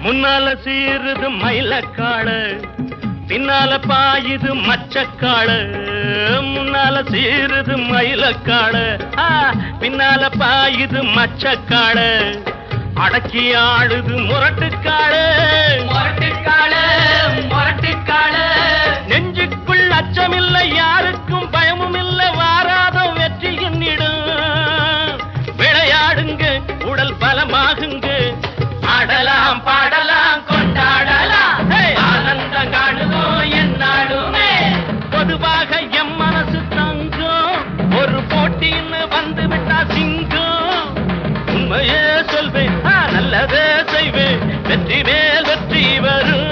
முன்னால சீருது மயிலக்காடு, பின்னால பாயுது மச்சக்காடு. முன்னால சீருது மயிலக்காடு, பின்னால பாயுது மச்சக்காடு. அடக்கி ஆடுது முரட்டுக்காடு, முரட்டுக்காடு முரட்டுக்காடு. நெஞ்சுக்குள் அச்சமில்லை, யாருக்கும் பயமும் இல்லை, வாராத வெற்றி என்னிடும். விளையாடுங்க, உடல் பலமாகுங்க, ஆடலாம் பாடலாம் கொண்டாடலாம், ஆனந்தம் காணுவோம் என்னாடுமே. பொதுவாக எம் மனசு தங்கும், ஒரு போட்டின்னு வந்து விட்டா சிங்கம். உண்மையே சொல்வேன், நல்லதே செய்வேன், வெற்றி மேல் வெற்றி வரும்.